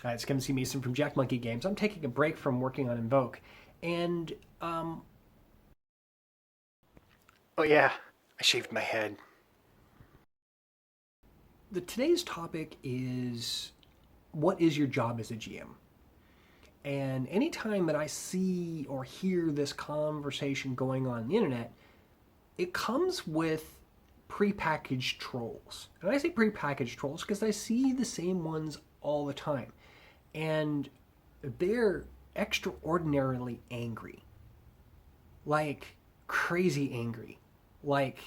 It's Kevin C. Mason from Jack Monkey Games. I'm taking a break from working on Invoke. And, oh yeah, I shaved my head. Today's topic is, what is your job as a GM? And anytime that I see or hear this conversation going on the internet, it comes with prepackaged trolls. And I say prepackaged trolls because I see the same ones all the time. And they're extraordinarily angry. Like crazy angry. Like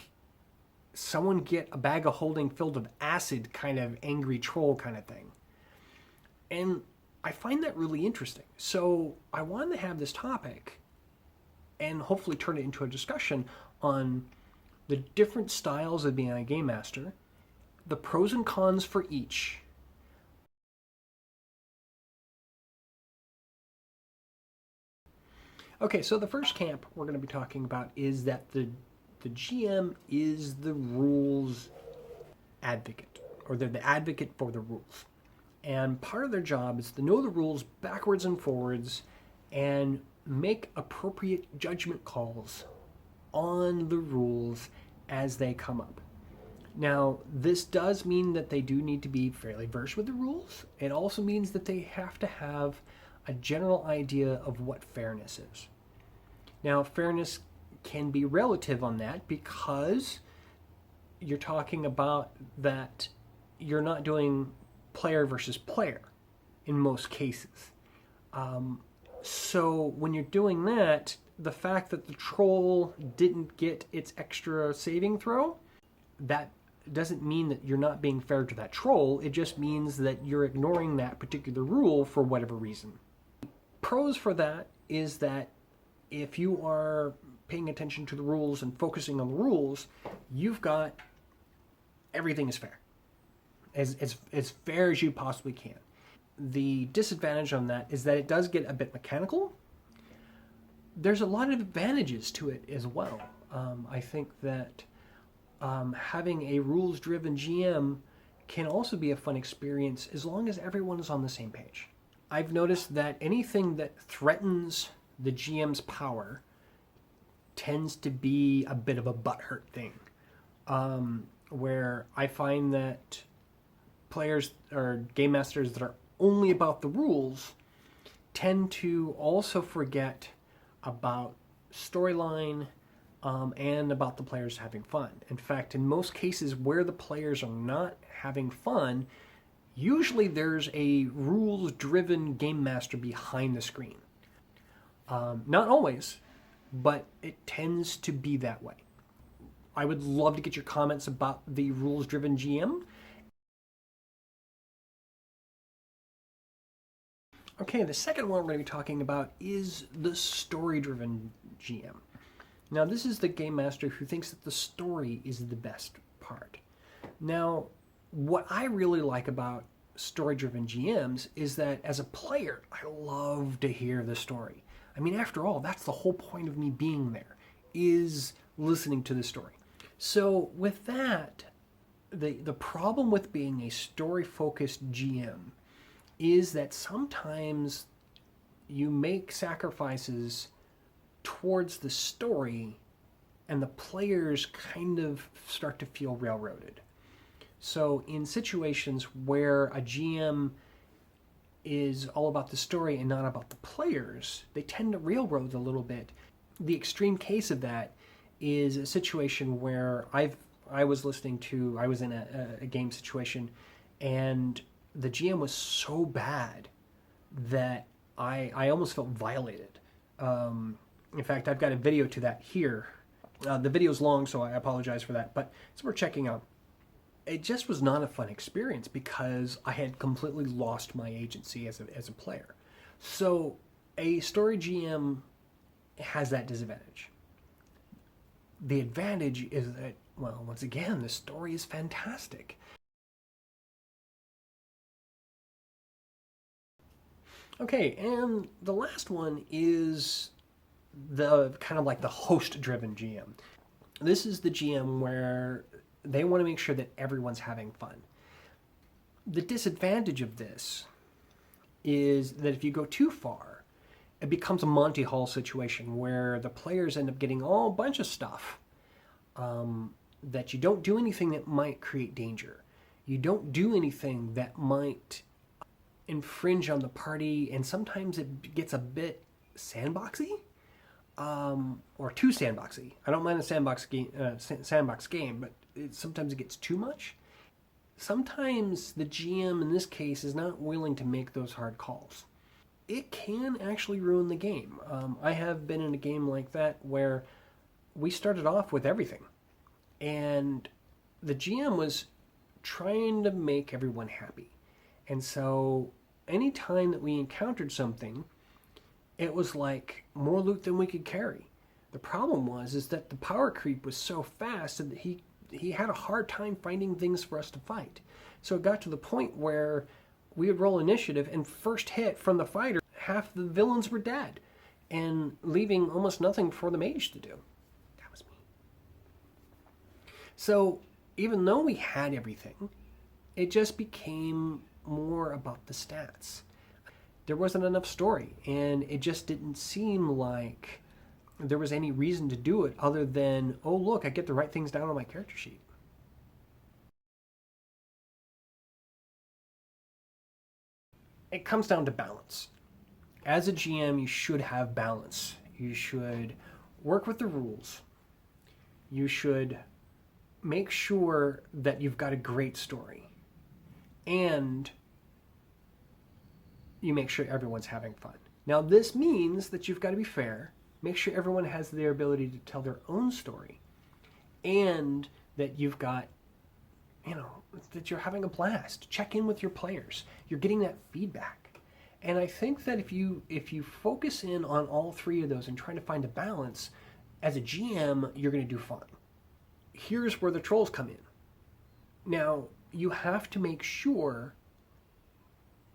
someone get a bag of holding filled with acid kind of angry troll kind of thing. And I find that really interesting. So I wanted to have this topic and hopefully turn it into a discussion on the different styles of being a game master, the pros and cons for each. Okay, so the first camp we're going to be talking about is that the GM is the rules advocate, or they're the advocate for the rules. And part of their job is to know the rules backwards and forwards and make appropriate judgment calls on the rules as they come up. Now, this does mean that they do need to be fairly versed with the rules. It also means that they have to have a general idea of what fairness is. Now, fairness can be relative on that because you're talking about that you're not doing player versus player in most cases. So when you're doing that, the fact that the troll didn't get its extra saving throw, that doesn't mean that you're not being fair to that troll. It just means that you're ignoring that particular rule for whatever reason. Pros for that is that if you are paying attention to the rules and focusing on the rules, you've got everything is fair. As fair as you possibly can. The disadvantage on that is that it does get a bit mechanical. There's a lot of advantages to it as well. I think that having a rules-driven GM can also be a fun experience as long as everyone is on the same page. I've noticed that anything that threatens the GM's power tends to be a bit of a butthurt thing, where I find that players or game masters that are only about the rules tend to also forget about storyline and about the players having fun. In fact, in most cases where the players are not having fun, usually there's a rules-driven game master behind the screen. Not always, but it tends to be that way. I would love to get your comments about the rules-driven GM. Okay, the second one we're going to be talking about is the story-driven GM. Now, this is the game master who thinks that the story is the best part. Now, what I really like about story-driven GMs is that as a player, I love to hear the story. I mean, after all, that's the whole point of me being there, is listening to the story. So with that, the problem with being a story-focused GM is that sometimes you make sacrifices towards the story and the players kind of start to feel railroaded. So in situations where a GM is all about the story and not about the players, they tend to railroad a little bit. The extreme case of that is a situation where I was in a game situation, and the GM was so bad that I almost felt violated. In fact, I've got a video to that here. The video's long, so I apologize for that, but it's worth checking out. It just was not a fun experience because I had completely lost my agency as a player. So a story GM has that disadvantage. The advantage is that, well, once again, the story is fantastic. Okay, and the last one is the kind of like the host-driven GM. This is the GM where they want to make sure that everyone's having fun. The disadvantage of this is that if you go too far, it becomes a Monty Hall situation where the players end up getting all a bunch of stuff that you don't do anything that might create danger. You don't do anything that might infringe on the party, and sometimes it gets a bit sandboxy, or too sandboxy. I don't mind a sandbox game, but sometimes it gets too much. Sometimes the GM in this case is not willing to make those hard calls. It can actually ruin the game. I have been in a game like that where we started off with everything, and the GM was trying to make everyone happy. And so any time that we encountered something, it was like more loot than we could carry. The problem is that the power creep was so fast that he had a hard time finding things for us to fight. So it got to the point where we would roll initiative, and first hit from the fighter, half the villains were dead, and leaving almost nothing for the mage to do. That was me. So even though we had everything, it just became more about the stats. There wasn't enough story, and it just didn't seem like there was any reason to do it other than, oh look, I get the right things down on my character sheet. It comes down to balance. As a GM, you should have balance. You should work with the rules. You should make sure that you've got a great story. And you make sure everyone's having fun. Now, this means that you've got to be fair, make sure everyone has their ability to tell their own story, and that you've got, that you're having a blast. Check in with your players. You're getting that feedback. And I think that if you focus in on all three of those and try to find a balance, as a GM, you're going to do fine. Here's where the trolls come in. Now, you have to make sure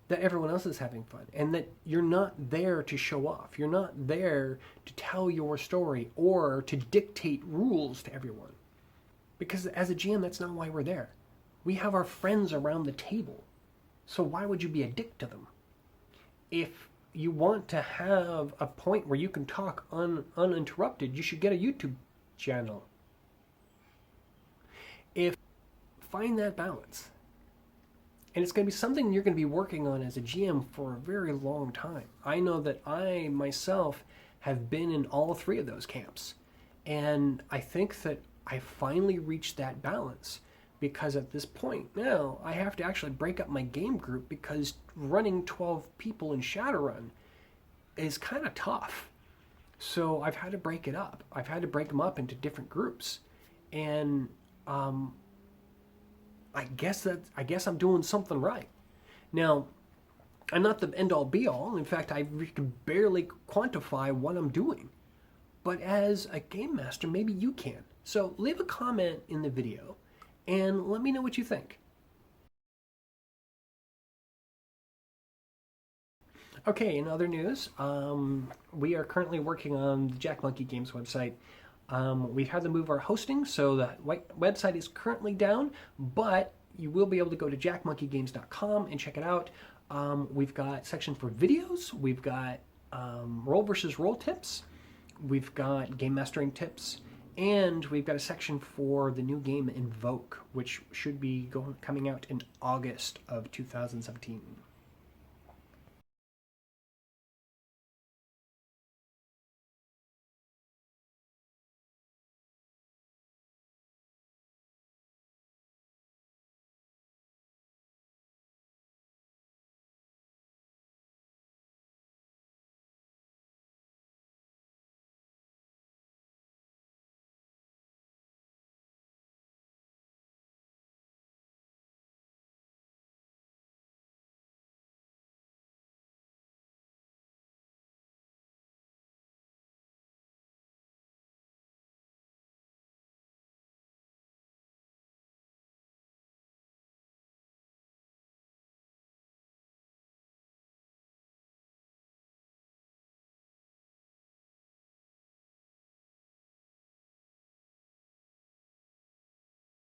that everyone else is having fun, and that you're not there to show off. You're not there to tell your story or to dictate rules to everyone. Because as a GM, that's not why we're there. We have our friends around the table. So why would you be a dick to them? If you want to have a point where you can talk uninterrupted, you should get a YouTube channel. Find that balance. And it's going to be something you're going to be working on as a GM for a very long time. I know that I myself have been in all three of those camps. And I think that I finally reached that balance, because at this point now I have to actually break up my game group, because running 12 people in Shadowrun is kind of tough. So I've had to break it up. I've had to break them up into different groups. And I guess I'm doing something right. Now, I'm not the end-all be-all. In fact, I can barely quantify what I'm doing. But as a game master, maybe you can. So leave a comment in the video and let me know what you think. Okay, in other news, we are currently working on the Jack Monkey Games website. We've had to move our hosting, so the website is currently down, but you will be able to go to jackmonkeygames.com and check it out. We've got a section for videos, we've got role versus role tips, we've got game mastering tips, and we've got a section for the new game Invoke, which should be coming out in August of 2017.